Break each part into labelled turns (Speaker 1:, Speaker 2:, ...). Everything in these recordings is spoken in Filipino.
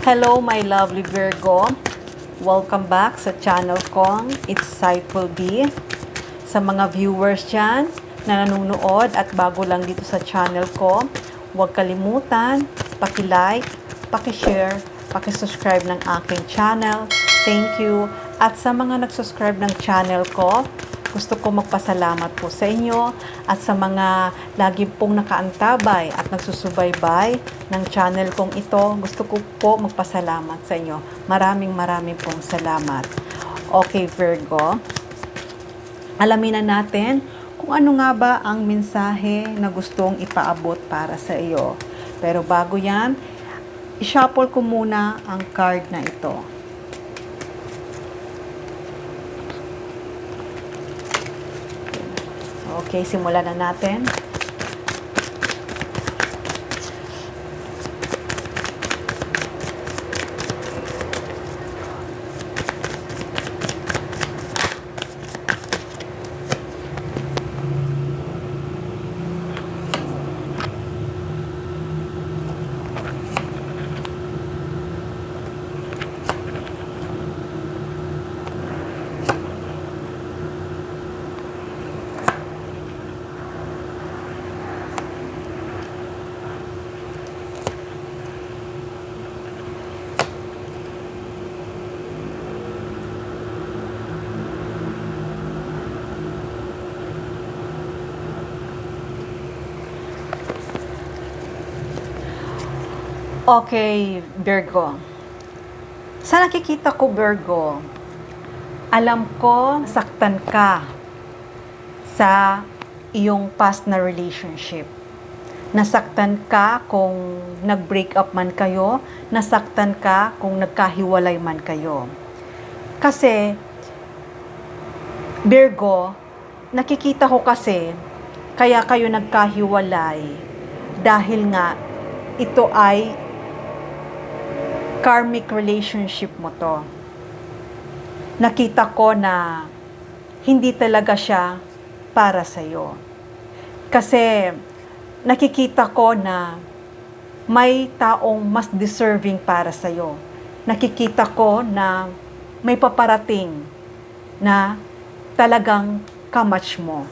Speaker 1: Hello my lovely Virgo. Welcome back sa channel kong It's Insightful B. Sa mga viewers dyan na nanonood at bago lang dito sa channel ko, huwag kalimutan, paki-like, paki-share, paki-subscribe ng aking channel. Thank you. At sa mga nag-subscribe ng channel ko, gusto ko magpasalamat po sa inyo at sa mga lagi pong nakaantabay at nagsusubaybay ng channel kong ito. Gusto ko po magpasalamat sa inyo. Maraming pong salamat. Okay, Virgo. Alamin na natin kung ano nga ba ang mensahe na gustong ipaabot para sa iyo. Pero bago yan, i-shuffle ko muna ang card na ito. Okay, simulan na natin. Okay, Virgo. Sa nakikita ko, Virgo, alam ko saktan ka sa iyong past na relationship. Nasaktan ka kung nag-break up man kayo, nasaktan ka kung nagkahiwalay man kayo. Kasi, Virgo, nakikita ko kasi, kaya kayo nagkahiwalay dahil nga ito ay karmic relationship mo to. Nakita ko na hindi talaga siya para sa'yo. Kasi nakikita ko na may taong mas deserving para sa'yo. Nakikita ko na may paparating na talagang kamatch mo.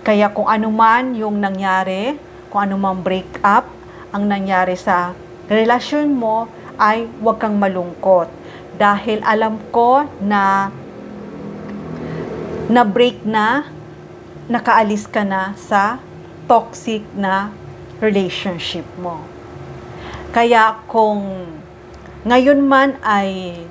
Speaker 1: Kaya kung ano man yung nangyari, kung ano man break up ang nangyari sa relasyon mo, ay huwag kang malungkot. Dahil alam ko na na-break na, nakaalis ka na sa toxic na relationship mo. Kaya kung ngayon man ay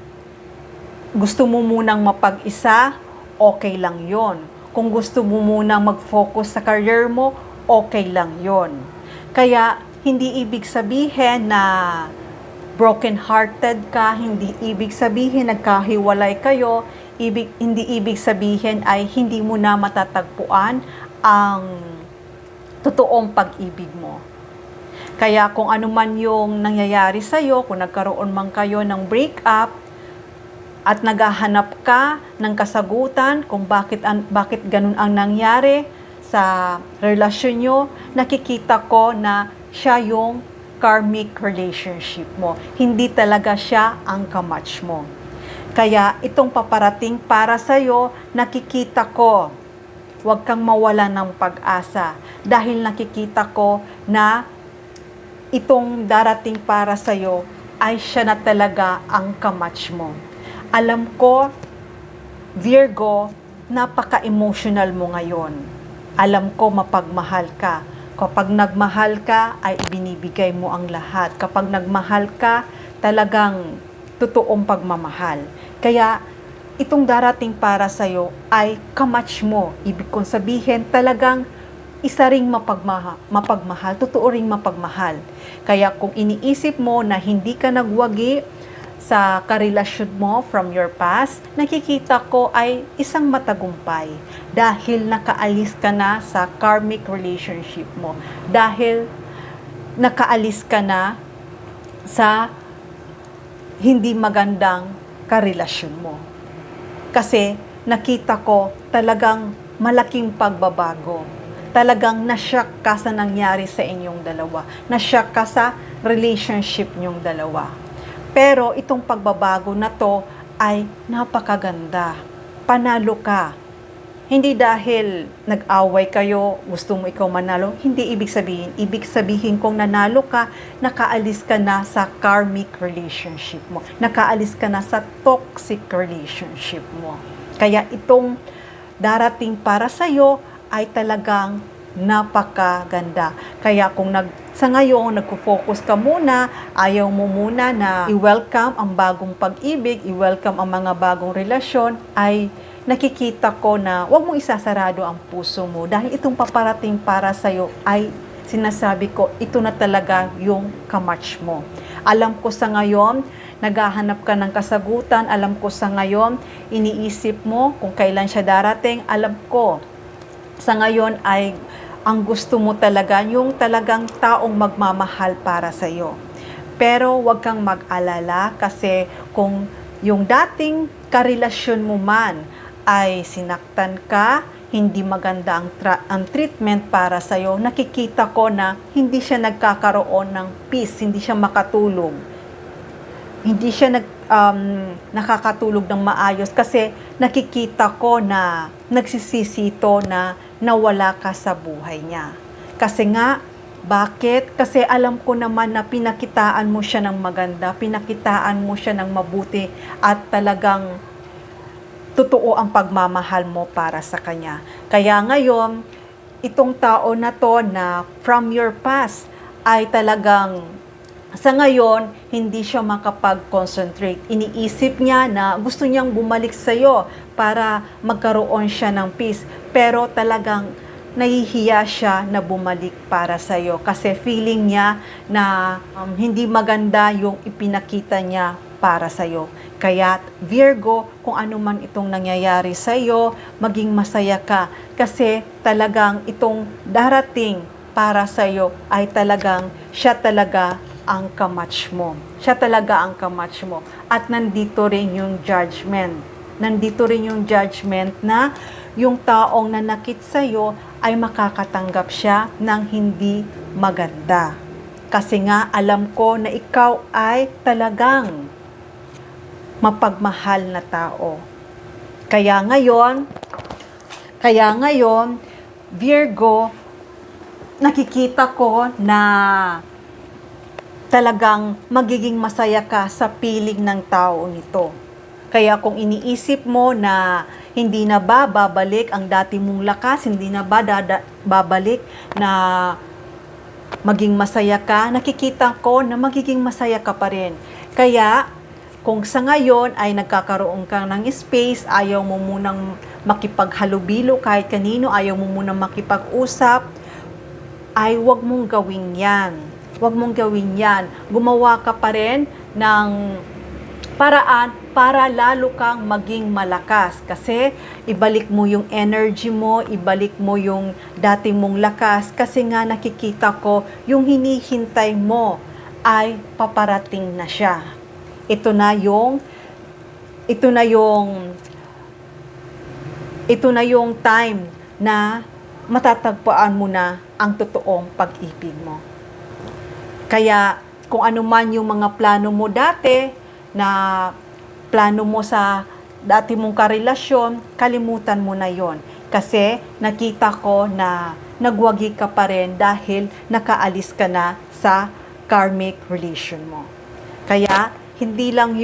Speaker 1: gusto mo munang mapag-isa, okay lang yon. Kung gusto mo munang mag-focus sa career mo, okay lang yon. Kaya hindi ibig sabihin na broken-hearted ka, hindi ibig sabihin nagkahiwalay kayo, hindi ibig sabihin ay hindi mo na matatagpuan ang totoong pag-ibig mo. Kaya kung ano man yung nangyayari sa'yo, kung nagkaroon man kayo ng break-up, at naghahanap ka ng kasagutan kung bakit ganun ang nangyari sa relasyon nyo, nakikita ko na siya yung karmic relationship mo. Hindi talaga siya ang kamatch mo. Kaya itong paparating para sa'yo, nakikita ko, huwag kang mawala ng pag-asa. Dahil nakikita ko na itong darating para sa'yo ay siya na talaga ang kamatch mo. Alam ko, Virgo, napaka-emotional mo ngayon. Alam ko mapagmahal ka. Kapag nagmahal ka, ay binibigay mo ang lahat. Kapag nagmahal ka, talagang totoong pagmamahal. Kaya, itong darating para sa'yo ay kamatch mo. Ibig kong sabihin, talagang isa ring mapagmahal, totoo ring mapagmahal. Kaya kung iniisip mo na hindi ka nagwagi sa karelasyon mo from your past, nakikita ko ay isang matagumpay dahil nakaalis ka na sa karmic relationship mo. Dahil nakaalis ka na sa hindi magandang karelasyon mo. Kasi nakita ko talagang malaking pagbabago. Talagang nashock ka sa nangyari sa inyong dalawa. Nashock ka sa relationship nyong dalawa. Pero itong pagbabago na to ay napakaganda. Panalo ka. Hindi dahil nag-away kayo, gusto mo ikaw manalo, hindi ibig sabihin. Ibig sabihin kung nanalo ka, nakaalis ka na sa karmic relationship mo. Nakaalis ka na sa toxic relationship mo. Kaya itong darating para sa'yo ay talagang napakaganda. Kaya kung sa ngayon, nagpo-focus ka muna, ayaw mo muna na i-welcome ang bagong pag-ibig, i-welcome ang mga bagong relasyon, ay nakikita ko na huwag mong isasarado ang puso mo dahil itong paparating para sa'yo ay sinasabi ko, ito na talaga yung kamatch mo. Alam ko sa ngayon, naghahanap ka ng kasagutan, alam ko sa ngayon, iniisip mo kung kailan siya darating, alam ko sa ngayon ay ang gusto mo talaga, yung talagang taong magmamahal para sa'yo. Pero huwag kang mag-alala kasi kung yung dating karelasyon mo man ay sinaktan ka, hindi maganda ang treatment para sa'yo, nakikita ko na hindi siya nagkakaroon ng peace, hindi siya makatulog. Hindi siya nakakatulog ng maayos kasi nakikita ko na nagsisisito na nawala ka sa buhay niya. Kasi nga, bakit? Kasi alam ko naman na pinakitaan mo siya ng maganda, pinakitaan mo siya ng mabuti at talagang totoo ang pagmamahal mo para sa kanya. Kaya ngayon, itong tao na to na from your past ay talagang sa ngayon, hindi siya makapag-concentrate. Iniisip niya na gusto niyang bumalik sa iyo para magkaroon siya ng peace. Pero talagang nahihiya siya na bumalik para sa iyo kasi feeling niya na hindi maganda yung ipinakita niya para sa iyo. Kaya Virgo, kung ano man itong nangyayari sa iyo, maging masaya ka kasi talagang itong darating para sa iyo ay talagang siya talaga ang kamatch mo. Siya talaga ang kamatch mo. At nandito rin yung judgment. Nandito rin yung judgment na yung taong nanakit sa'yo ay makakatanggap siya ng hindi maganda. Kasi nga alam ko na ikaw ay talagang mapagmahal na tao. Kaya ngayon, Virgo, nakikita ko na talagang magiging masaya ka sa piling ng tao nito. Kaya kung iniisip mo na hindi na ba babalik ang dati mong lakas, hindi na ba babalik na maging masaya ka, nakikita ko na magiging masaya ka pa rin. Kaya kung sa ngayon ay nagkakaroon ka ng space, ayaw mo munang makipaghalubilo kahit kanino, ayaw mo munang makipag-usap, ay huwag mong gawin yan. Huwag mong gawin yan. Gumawa ka pa rin ng paraan para lalo kang maging malakas. Kasi ibalik mo yung energy mo, ibalik mo yung dati mong lakas. Kasi nga nakikita ko, yung hinihintay mo ay paparating na siya. Ito na yung time na matatagpuan mo na ang totoong pag-ibig mo. Kaya kung ano man yung mga plano mo dati, na plano mo sa dati mong karelasyon, kalimutan mo na yon. Kasi nakita ko na nagwagi ka pa rin dahil nakaalis ka na sa karmic relation mo. Kaya hindi lang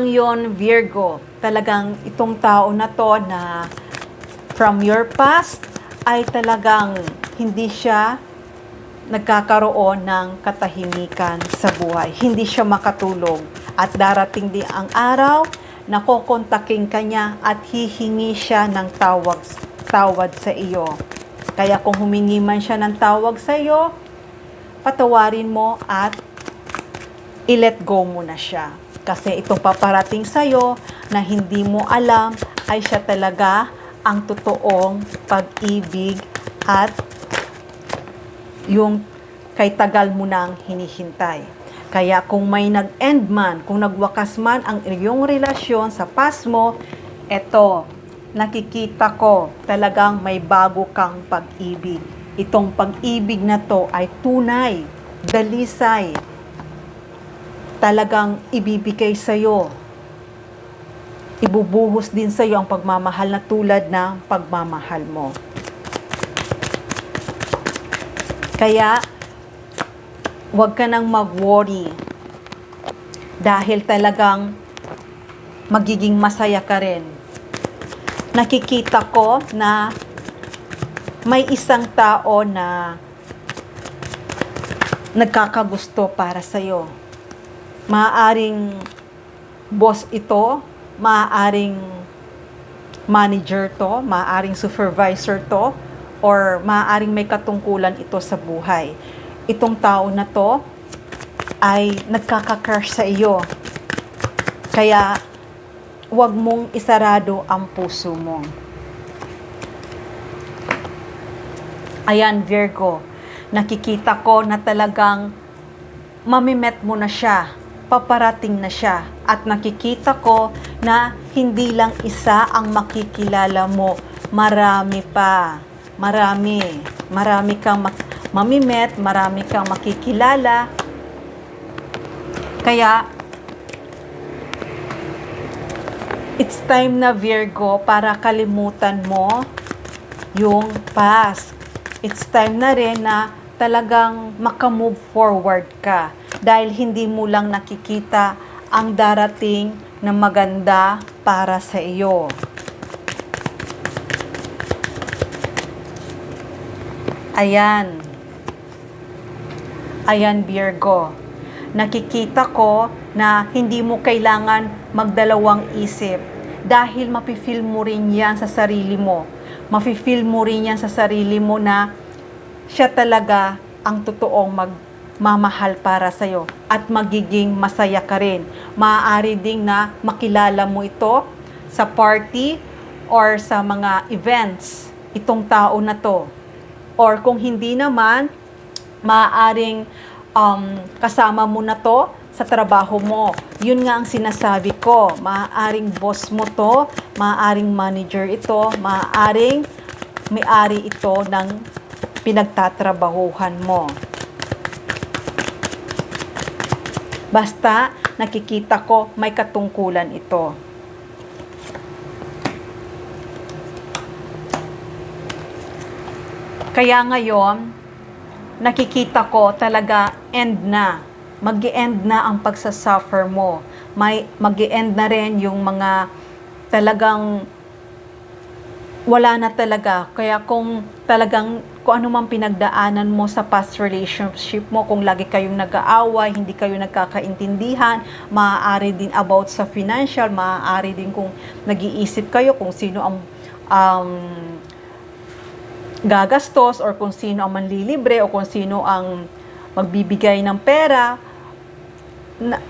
Speaker 1: yon Virgo. Talagang itong tao na to na from your past ay talagang hindi siya nagkakaroon ng katahimikan sa buhay. Hindi siya makatulog. At darating din ang araw na kukontakin ka niya at hihingi siya ng tawad sa iyo. Kaya kung humingi man siya ng tawag sa iyo, patawarin mo at i-let go mo na siya. Kasi itong paparating sa iyo na hindi mo alam ay siya talaga ang totoong pag-ibig at yung kay tagal mo nang hinihintay. Kaya kung may nag-end man, kung nagwakas man ang iyong relasyon sa past mo, eto, nakikita ko talagang may bago kang pag-ibig. Itong pag-ibig na to ay tunay, dalisay, talagang ibibigay sa'yo. Ibubuhos din sa'yo ang pagmamahal na tulad ng pagmamahal mo. Kaya, huwag ka nang mag-worry dahil talagang magiging masaya ka rin. Nakikita ko na may isang tao na nagkakagusto para sa'yo. Maaaring boss ito, maaaring manager to, maaaring supervisor to, or maaaring may katungkulan ito sa buhay. Itong tao na to ay nagkaka-crush sa iyo. Kaya, huwag mong isarado ang puso mo. Ayan, Virgo, nakikita ko na talagang mamimet mo na siya, paparating na siya, at nakikita ko na hindi lang isa ang makikilala mo, marami pa. Marami kang mamimet, marami kang makikilala. Kaya, it's time na, Virgo, para kalimutan mo yung past. It's time na rin na talagang makamove forward ka. Dahil hindi mo lang nakikita ang darating na maganda para sa iyo. Ayan. Ayan, Virgo. Nakikita ko na hindi mo kailangan magdalawang isip dahil mapi-feel mo rin yan sa sarili mo. Mapi-feel mo rin yan sa sarili mo na siya talaga ang totoong magmamahal para sa'yo at magiging masaya ka rin. Maaari ding na makilala mo ito sa party or sa mga events, itong tao na to. Or kung hindi naman, maaaring kasama mo na to sa trabaho mo. Yun nga ang sinasabi ko. Maaaring boss mo to, maaaring manager ito, maaaring may-ari ito ng pinagtatrabahuhan mo. Basta nakikita ko may katungkulan ito. Kaya ngayon, nakikita ko talaga end na. Mag-e-end na ang pagsasuffer mo. Mag-e-end na rin yung mga talagang wala na talaga. Kaya kung ano mang pinagdaanan mo sa past relationship mo, kung lagi kayong nag-aaway, hindi kayo nagkakaintindihan, maaari din about sa financial, maaari din kung nag-iisip kayo kung sino ang gagastos or kung sino ang manlilibre o kung sino ang magbibigay ng pera.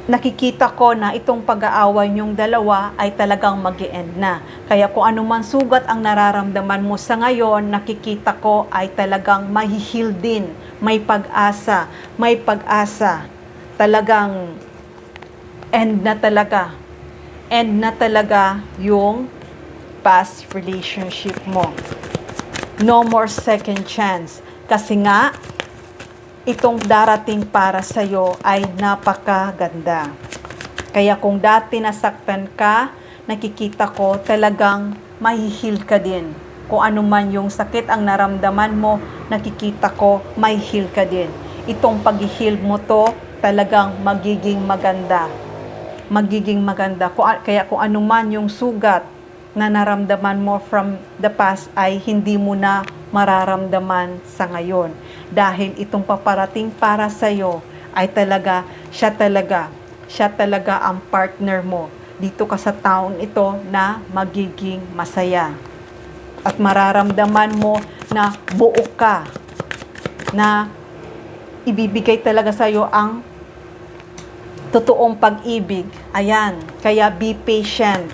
Speaker 1: Nakikita ko na itong pag-aaway niyong dalawa ay talagang mag-e-end na. Kaya kung ano man sugat ang nararamdaman mo sa ngayon, nakikita ko ay talagang mahihil din. May pag-asa. May pag-asa. Talagang end na talaga. End na talaga yung past relationship mo. No more second chance. Kasi nga, itong darating para sa'yo ay napakaganda. Kaya kung dati nasaktan ka, nakikita ko talagang mahihil ka din. Kung ano man yung sakit ang naramdaman mo, nakikita ko mahihil ka din. Itong paghihil mo to, talagang magiging maganda. Magiging maganda. Kaya kung ano man yung sugat na naramdaman mo from the past ay hindi mo na mararamdaman sa ngayon. Dahil itong paparating para sa'yo ay siya talaga ang partner mo. Dito ka sa taon ito na magiging masaya. At mararamdaman mo na buo ka, na ibibigay talaga sa'yo ang totoong pag-ibig. Ayan, kaya be patient.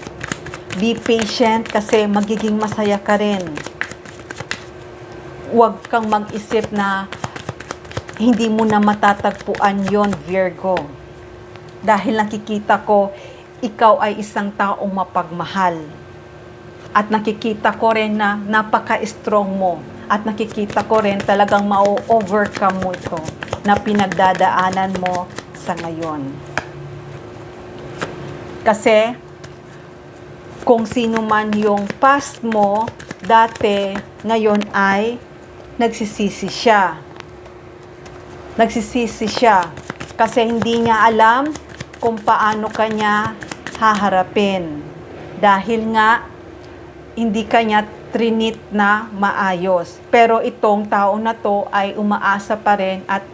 Speaker 1: Be patient kasi magiging masaya ka rin. Huwag kang mag-isip na hindi mo na matatagpuan yon, Virgo. Dahil nakikita ko, ikaw ay isang taong mapagmahal. At nakikita ko rin na napaka-strong mo. At nakikita ko rin talagang ma-overcome mo ito na pinagdadaanan mo sa ngayon. Kasi, kung sino man yung past mo, dati, ngayon ay nagsisisi siya. Nagsisisi siya kasi hindi niya alam kung paano kanya haharapin. Dahil nga, hindi kanya trinit na maayos. Pero itong tao na to ay umaasa pa rin at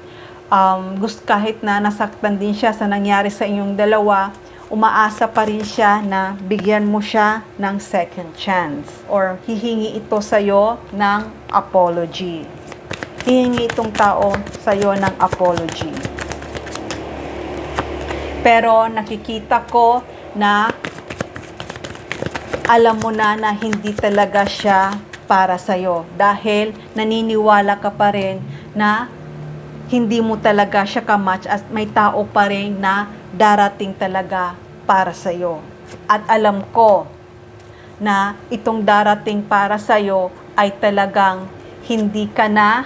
Speaker 1: kahit na nasaktan din siya sa nangyari sa inyong dalawa, umaasa pa rin siya na bigyan mo siya ng second chance or hihingi ito sa'yo ng apology. Hihingi itong tao sa'yo ng apology. Pero nakikita ko na alam mo na hindi talaga siya para sa'yo dahil naniniwala ka pa rin na hindi mo talaga siya kamatch at may tao pa rin na darating talaga para sa'yo. At alam ko na itong darating para sa'yo ay talagang hindi ka na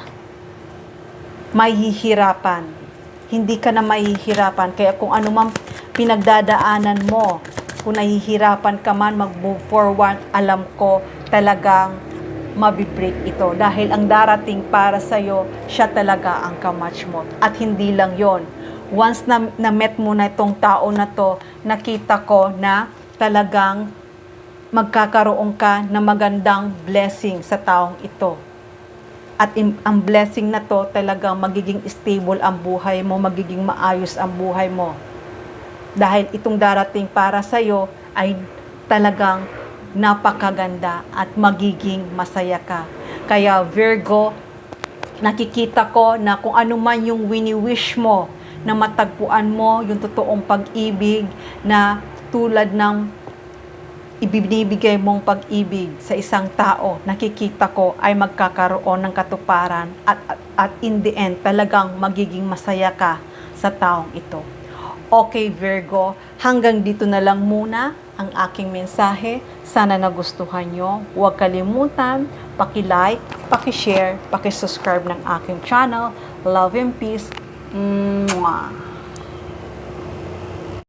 Speaker 1: mahihirapan. Hindi ka na mahihirapan. Kaya kung ano man pinagdadaanan mo, kung nahihirapan ka man mag-move forward, alam ko talagang mabibreak ito. Dahil ang darating para sa'yo, siya talaga ang kamatch mo. At hindi lang yon. Once na-met mo na itong tao na to, nakita ko na talagang magkakaroon ka ng magandang blessing sa taong ito. At ang blessing na to talagang magiging stable ang buhay mo, magiging maayos ang buhay mo. Dahil itong darating para sa'yo ay talagang napakaganda at magiging masaya ka. Kaya Virgo, nakikita ko na kung ano man yung wini-wish mo, na matagpuan mo yung totoong pag-ibig na tulad ng ibinibigay mong pag-ibig sa isang tao, nakikita ko ay magkakaroon ng katuparan at in the end talagang magiging masaya ka sa taong ito. Okay Virgo, hanggang dito na lang muna ang aking mensahe. Sana nagustuhan nyo. Huwag kalimutan, paki-like, paki-share, paki-subscribe ng aking channel. Love and peace. Mwah.